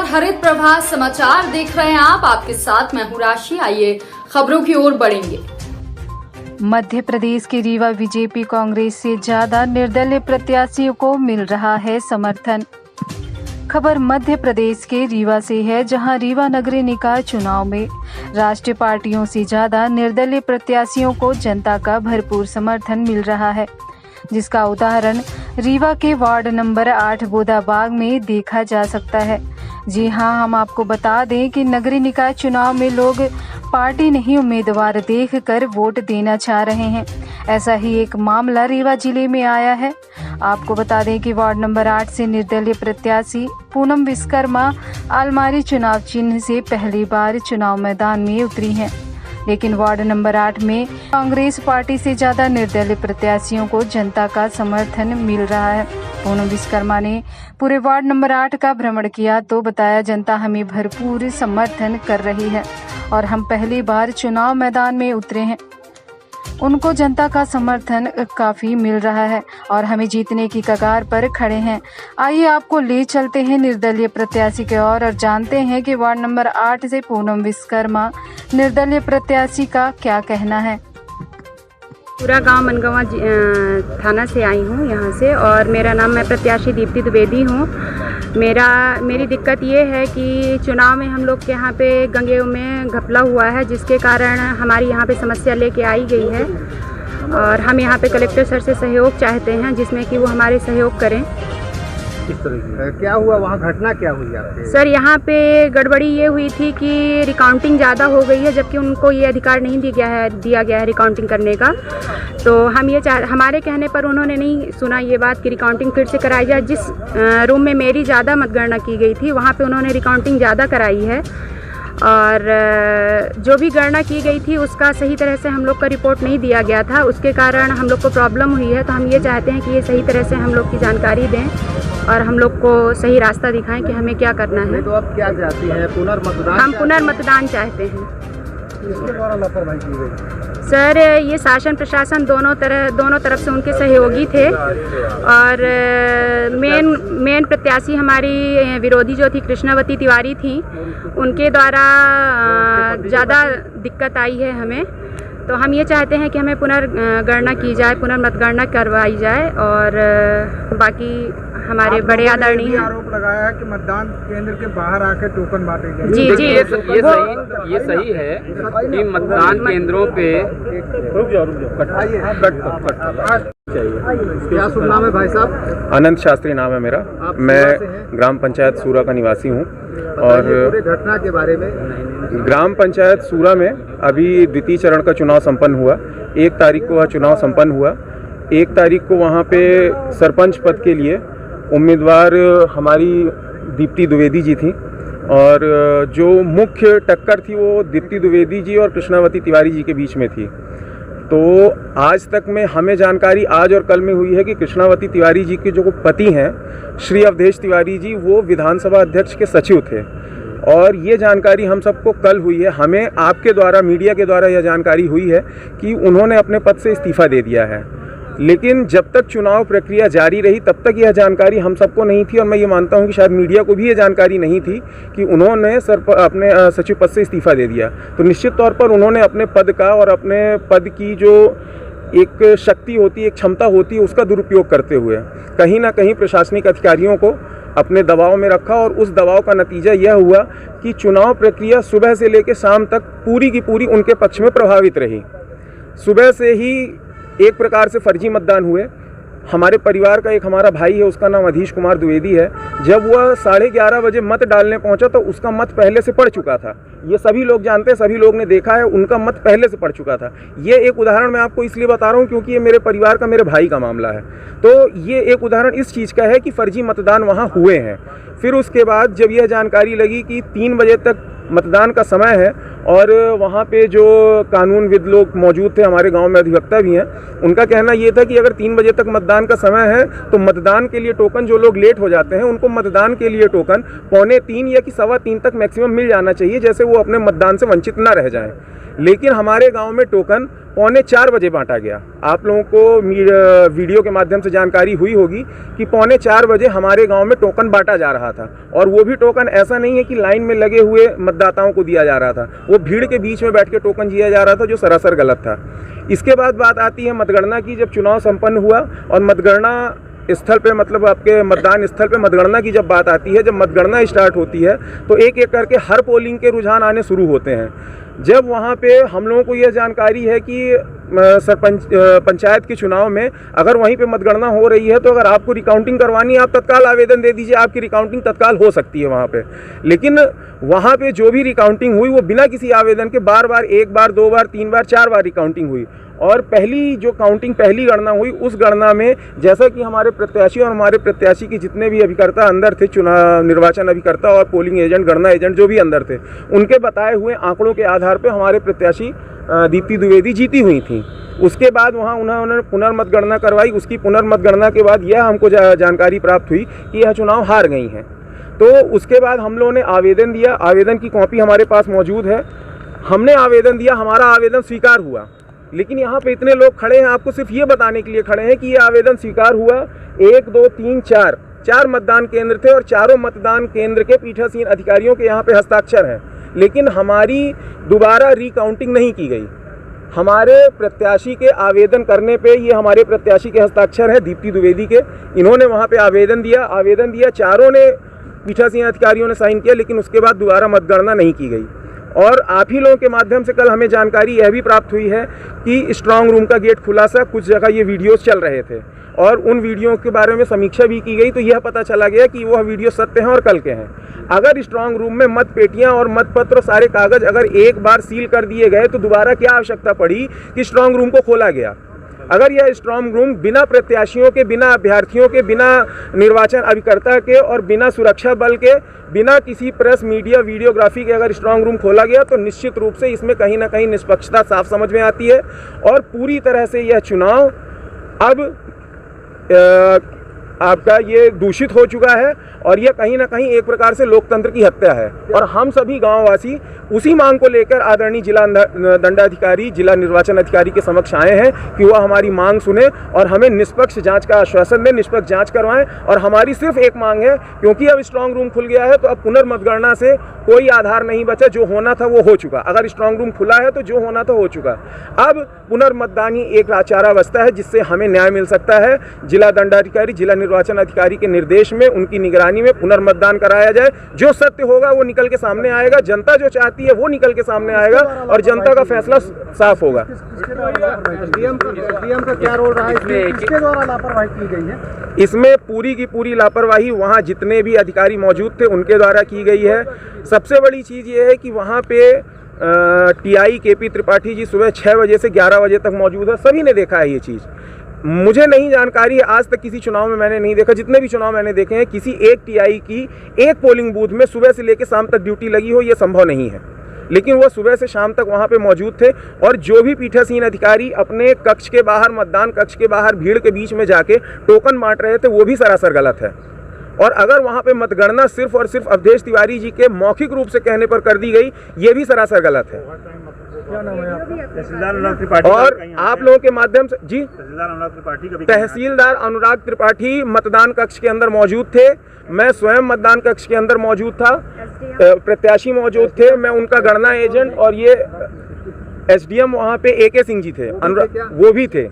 नमस्कार, हरित प्रभात समाचार देख रहे हैं आप। आपके साथ मैं हूं राशि। आइए खबरों की ओर बढ़ेंगे। मध्य प्रदेश के रीवा बीजेपी कांग्रेस से ज्यादा निर्दलीय प्रत्याशियों को मिल रहा है समर्थन। खबर मध्य प्रदेश के रीवा से है, जहां रीवा नगरीय निकाय चुनाव में राष्ट्रीय पार्टियों से ज्यादा निर्दलीय प्रत्याशियों को जनता का भरपूर समर्थन मिल रहा है, जिसका उदाहरण रीवा के वार्ड नंबर 8 बोदाबाग में देखा जा सकता है। जी हां, हम आपको बता दें कि नगरीय निकाय चुनाव में लोग पार्टी नहीं उम्मीदवार देखकर वोट देना चाह रहे हैं। ऐसा ही एक मामला रीवा जिले में आया है। आपको बता दें कि वार्ड नंबर 8 से निर्दलीय प्रत्याशी पूनम विश्वकर्मा आलमारी चुनाव चिन्ह से पहली बार चुनाव मैदान में उतरी हैं, लेकिन वार्ड नंबर 8 में कांग्रेस पार्टी से ज्यादा निर्दलीय प्रत्याशियों को जनता का समर्थन मिल रहा है। पूनम विश्वकर्मा ने पूरे वार्ड नंबर 8 का भ्रमण किया तो बताया, जनता हमें भरपूर समर्थन कर रही है और हम पहली बार चुनाव मैदान में उतरे हैं। उनको जनता का समर्थन काफी मिल रहा है और हमें जीतने की कगार पर खड़े हैं। आइए आपको ले चलते हैं निर्दलीय प्रत्याशी के और जानते हैं कि वार्ड नंबर 8 से पूनम विश्वकर्मा निर्दलीय प्रत्याशी का क्या कहना है। पूरा गांव मनगवा थाना से आई हूँ यहाँ से, और मेरा नाम, मैं प्रत्याशी दीप्ति द्विवेदी हूँ। मेरी दिक्कत ये है कि चुनाव में हम लोग के यहाँ पे गंगेव में घपला हुआ है, जिसके कारण हमारी यहाँ पे समस्या लेके आई गई है और हम यहाँ पे कलेक्टर सर से सहयोग चाहते हैं, जिसमें कि वो हमारे सहयोग करें। किस तरह की क्या हुआ वहाँ, घटना क्या हुई आपके? सर, यहाँ पे गड़बड़ी ये हुई थी कि रिकाउंटिंग ज़्यादा हो गई है, जबकि उनको ये अधिकार नहीं दिया गया है रिकाउंटिंग करने का। तो हम ये हमारे कहने पर उन्होंने नहीं सुना ये बात कि रिकाउंटिंग फिर से कराई जाए। जिस रूम में मेरी ज़्यादा मतगणना की गई थी, वहाँ पे उन्होंने रिकाउंटिंग ज़्यादा कराई है और जो भी गणना की गई थी उसका सही तरह से हम लोग का रिपोर्ट नहीं दिया गया था। उसके कारण हम लोग को प्रॉब्लम हुई है। तो हम ये चाहते हैं कि ये सही तरह से हम लोग की जानकारी दें और हम लोग को सही रास्ता दिखाएं कि हमें क्या करना है। तो आप क्या चाहती हैं? पुनर्मतदान? हम पुनर्मतदान चाहते हैं। किसके द्वारा लापरवाही की गई? सर, ये शासन प्रशासन दोनों तरफ से उनके सहयोगी थे और मेन प्रत्याशी हमारी विरोधी जो थी कृष्णावती तिवारी थी, उनके द्वारा ज़्यादा दिक्कत आई है हमें। तो हम ये चाहते हैं कि हमें पुनर्गणना की जाए, पुनर्मतगणना करवाई जाए और बाकी हमारे बड़े आदरणीय आरोप लगाया है कि मतदान केंद्र के बाहर आकर टोकन बांटे गए। जी, ये सही है कि मतदान केंद्रों पे क्या शुभ नाम है भाई साहब? अनंत शास्त्री नाम है मेरा। मैं ग्राम पंचायत सूरा का निवासी हूँ और पूरे घटना के बारे में। ग्राम पंचायत सूरा में अभी द्वितीय चरण का चुनाव संपन्न हुआ। 1 तारीख को वह चुनाव संपन्न हुआ। 1 तारीख को वहाँ पे सरपंच पद के लिए उम्मीदवार हमारी दीप्ति द्विवेदी जी थी और जो मुख्य टक्कर थी वो दीप्ति द्विवेदी जी और कृष्णावती तिवारी जी के बीच में थी। तो आज तक में हमें जानकारी आज और कल में हुई है कि कृष्णावती तिवारी जी के जो पति हैं श्री अवधेश तिवारी जी, वो विधानसभा अध्यक्ष के सचिव थे और ये जानकारी हम सबको कल हुई है। हमें आपके द्वारा, मीडिया के द्वारा यह जानकारी हुई है कि उन्होंने अपने पद से इस्तीफा दे दिया है। लेकिन जब तक चुनाव प्रक्रिया जारी रही तब तक यह जानकारी हम सबको नहीं थी और मैं ये मानता हूं कि शायद मीडिया को भी ये जानकारी नहीं थी कि उन्होंने अपने सचिव पद से इस्तीफा दे दिया। तो निश्चित तौर पर उन्होंने अपने पद का और अपने पद की जो एक शक्ति होती है, एक क्षमता होती है, उसका दुरुपयोग करते हुए कहीं ना कहीं प्रशासनिक अधिकारियों को अपने दबाव में रखा और उस दबाव का नतीजा यह हुआ कि चुनाव प्रक्रिया सुबह से लेकर शाम तक पूरी की पूरी उनके पक्ष में प्रभावित रही। सुबह से ही एक प्रकार से फर्जी मतदान हुए। हमारे परिवार का एक हमारा भाई है, उसका नाम अधीश कुमार द्विवेदी है। जब वह 11:30 बजे मत डालने पहुंचा तो उसका मत पहले से पड़ चुका था। ये सभी लोग जानते हैं, सभी लोग ने देखा है, उनका मत पहले से पड़ चुका था। ये एक उदाहरण मैं आपको इसलिए बता रहा हूँ क्योंकि ये मेरे परिवार का, मेरे भाई का मामला है। तो ये एक उदाहरण इस चीज़ का है कि फर्जी मतदान वहाँ हुए हैं। फिर उसके बाद जब यह जानकारी लगी कि 3 बजे तक मतदान का समय है और वहाँ पे जो कानूनविद लोग मौजूद थे, हमारे गांव में अधिवक्ता भी हैं, उनका कहना ये था कि अगर 3 बजे तक मतदान का समय है तो मतदान के लिए टोकन, जो लोग लेट हो जाते हैं उनको मतदान के लिए टोकन 2:45 या कि 3:15 तक मैक्सिमम मिल जाना चाहिए, जैसे वो अपने मतदान से वंचित ना रह जाएं। लेकिन हमारे गांव में टोकन 3:45 बजे बांटा गया। आप लोगों को वीडियो के माध्यम से जानकारी हुई होगी कि 3:45 बजे हमारे गांव में टोकन बांटा जा रहा था, और वो भी टोकन ऐसा नहीं है कि लाइन में लगे हुए मतदाताओं को दिया जा रहा था, वो भीड़ के बीच में बैठ के टोकन दिया जा रहा था, जो सरासर गलत था। इसके बाद बात आती है मतगणना की। जब चुनाव संपन्न हुआ और मतगणना स्थल पे, मतलब आपके मतदान स्थल पे मतगणना की जब बात आती है, जब मतगणना स्टार्ट होती है तो एक एक करके हर पोलिंग के रुझान आने शुरू होते हैं। जब वहाँ पे हम लोगों को यह जानकारी है कि पंचायत के चुनाव में अगर वहीं पे मतगणना हो रही है तो अगर आपको रिकाउंटिंग करवानी है आप तत्काल आवेदन दे दीजिए, आपकी रिकाउंटिंग तत्काल हो सकती है वहाँ पे। लेकिन वहाँ पे जो भी रिकाउंटिंग हुई वो बिना किसी आवेदन के बार बार 1 बार 2 बार 3 बार 4 बार रिकाउंटिंग हुई। और पहली जो काउंटिंग, पहली गणना हुई, उस गणना में जैसा कि हमारे प्रत्याशी और हमारे प्रत्याशी के जितने भी अभिकर्ता अंदर थे, चुनाव निर्वाचन अभिकर्ता और पोलिंग एजेंट, गणना एजेंट जो भी अंदर थे, उनके बताए हुए आंकड़ों के आधार पर हमारे प्रत्याशी दीप्ति द्विवेदी जीती हुई थी। उसके बाद वहाँ उन्होंने पुनर्मतगणना करवाई। उसकी पुनर्मतगणना के बाद यह हमको जानकारी प्राप्त हुई कि यह चुनाव हार गई हैं। तो उसके बाद हम लोगों ने आवेदन दिया। आवेदन की कॉपी हमारे पास मौजूद है। हमने आवेदन दिया, हमारा आवेदन स्वीकार हुआ। लेकिन यहाँ पे इतने लोग खड़े हैं, आपको सिर्फ ये बताने के लिए खड़े हैं कि ये आवेदन स्वीकार हुआ। 1 2 3 4 मतदान केंद्र थे और चारों मतदान केंद्र के पीठासीन अधिकारियों के यहाँ पे हस्ताक्षर हैं, लेकिन हमारी दोबारा रिकाउंटिंग नहीं की गई। हमारे प्रत्याशी के आवेदन करने पे, ये हमारे प्रत्याशी के हस्ताक्षर है दीप्ति द्विवेदी के, इन्होंने वहाँ पे आवेदन दिया, चारों ने पीठासीन अधिकारियों ने साइन किया, लेकिन उसके बाद दोबारा मतगणना नहीं की गई। और आप ही लोगों के माध्यम से कल हमें जानकारी यह भी प्राप्त हुई है कि स्ट्रांग रूम का गेट खुला सा, कुछ जगह ये वीडियोस चल रहे थे और उन वीडियो के बारे में समीक्षा भी की गई, तो यह पता चला गया कि वह वीडियो सत्य हैं और कल के हैं। अगर स्ट्रांग रूम में मत पेटियां और मत पत्र, सारे कागज अगर एक बार सील कर दिए गए तो दोबारा क्या आवश्यकता पड़ी कि स्ट्रांग रूम को खोला गया। अगर यह स्ट्रांग रूम बिना प्रत्याशियों के, बिना अभ्यर्थियों के, बिना निर्वाचन अभिकर्ता के और बिना सुरक्षा बल के, बिना किसी प्रेस मीडिया वीडियोग्राफी के अगर स्ट्रांग रूम खोला गया तो निश्चित रूप से इसमें कहीं ना कहीं निष्पक्षता साफ समझ में आती है। और पूरी तरह से यह चुनाव अब आपका ये दूषित हो चुका है और यह कहीं ना कहीं एक प्रकार से लोकतंत्र की हत्या है। और हम सभी गांववासी उसी मांग को लेकर आदरणीय जिला दंडाधिकारी, जिला निर्वाचन अधिकारी के समक्ष आए हैं कि वह हमारी मांग सुने और हमें निष्पक्ष जांच का आश्वासन दें, निष्पक्ष जांच करवाएं। और हमारी सिर्फ एक मांग है, क्योंकि अब स्ट्रांग रूम खुल गया है तो अब पुनर्मतगणना से कोई आधार नहीं बचा। जो होना था वो हो चुका। अगर स्ट्रांग रूम खुला है तो जो होना था हो चुका। अब पुनर्मतदान ही एक चारा बचता है जिससे हमें न्याय मिल सकता है। जिला दंडाधिकारी, जिला निर्वाचन अधिकारी के निर्देश में, उनकी निगरानी में पुनर्मतदान कराया जाए। जो सत्य होगा वो निकल के सामने आएगा, जनता जो चाहती है वो निकल के सामने आएगा और जनता का फैसला साफ होगा। एसडीएम का क्या रोल रहा है इसमें? किसके द्वारा लापरवाही की गई है? इसमें पूरी की पूरी लापरवाही वहाँ जितने भी अधिकारी मौजूद थे उनके द्वारा की गई है। सबसे बड़ी चीज़ ये है कि वहाँ पे टीआई केपी त्रिपाठी जी सुबह 6 बजे से 11 बजे तक मौजूद है। सभी ने देखा है ये चीज़। मुझे नहीं जानकारी है, आज तक किसी चुनाव में मैंने नहीं देखा, जितने भी चुनाव मैंने देखे हैं, किसी एक टीआई की एक पोलिंग बूथ में सुबह से लेकर शाम तक ड्यूटी लगी हो, ये संभव नहीं है। लेकिन वो सुबह से शाम तक वहाँ पे मौजूद थे और जो भी पीठासीन अधिकारी अपने कक्ष के बाहर, मतदान कक्ष के बाहर भीड़ के बीच में जाके टोकन बांट रहे थे, वो भी सरासर गलत है। और अगर वहाँ पे मतगणना सिर्फ और सिर्फ अवधेश तिवारी जी के मौखिक रूप से कहने पर कर दी गई, ये भी सरासर गलत है। और आप लोगों के माध्यम से जी, तहसीलदार अनुराग त्रिपाठी मतदान कक्ष के अंदर मौजूद थे। मैं स्वयं मतदान कक्ष के अंदर मौजूद था, प्रत्याशी मौजूद थे, मैं उनका गणना एजेंट, और ये एसडीएम वहाँ पे AK सिंह जी थे, अनुराग वो भी थे।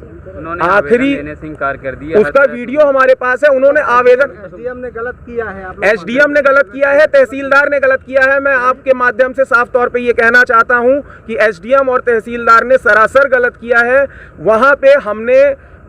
आखिरी इनकार कर दिया, उसका वीडियो हमारे पास है। उन्होंने आवेदन, एसडीएम ने गलत किया है, एसडीएम ने गलत किया है, तहसीलदार ने गलत किया है। मैं आपके माध्यम से साफ तौर पे ये कहना चाहता हूं कि एसडीएम और तहसीलदार ने सरासर गलत किया है। वहां पे हमने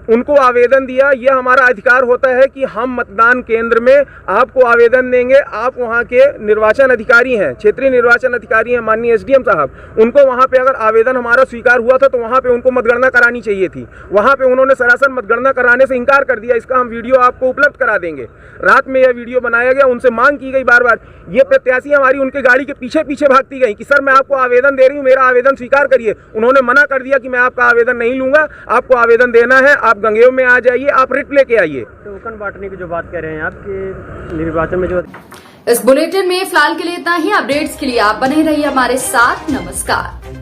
उनको आवेदन दिया, यह हमारा अधिकार होता है कि हम मतदान केंद्र में आपको आवेदन देंगे। आप वहां के निर्वाचन अधिकारी हैं, क्षेत्रीय निर्वाचन अधिकारी हैं माननीय एसडीएम साहब, उनको वहां पे अगर आवेदन हमारा स्वीकार हुआ था तो वहां पे उनको मतगणना करानी चाहिए थी। वहां पे उन्होंने सरासर मतगणना कराने से इनकार कर दिया। इसका हम वीडियो आपको उपलब्ध करा देंगे। रात में यह वीडियो बनाया गया, उनसे मांग की गई बार बार। ये प्रत्याशी हमारी उनके गाड़ी के पीछे पीछे भागती गई कि सर मैं आपको आवेदन दे रही हूँ, मेरा आवेदन स्वीकार करिए। उन्होंने मना कर दिया कि मैं आपका आवेदन नहीं लूंगा, आपको आवेदन देना है आप गंगेव में आ जाइए, आप रिट लेके आइए। टोकन बांटने की जो बात कह रहे हैं आपके निर्वाचन में जो इस बुलेटिन में फिलहाल के लिए इतना ही। अपडेट्स के लिए आप बने रहिए हमारे साथ। नमस्कार।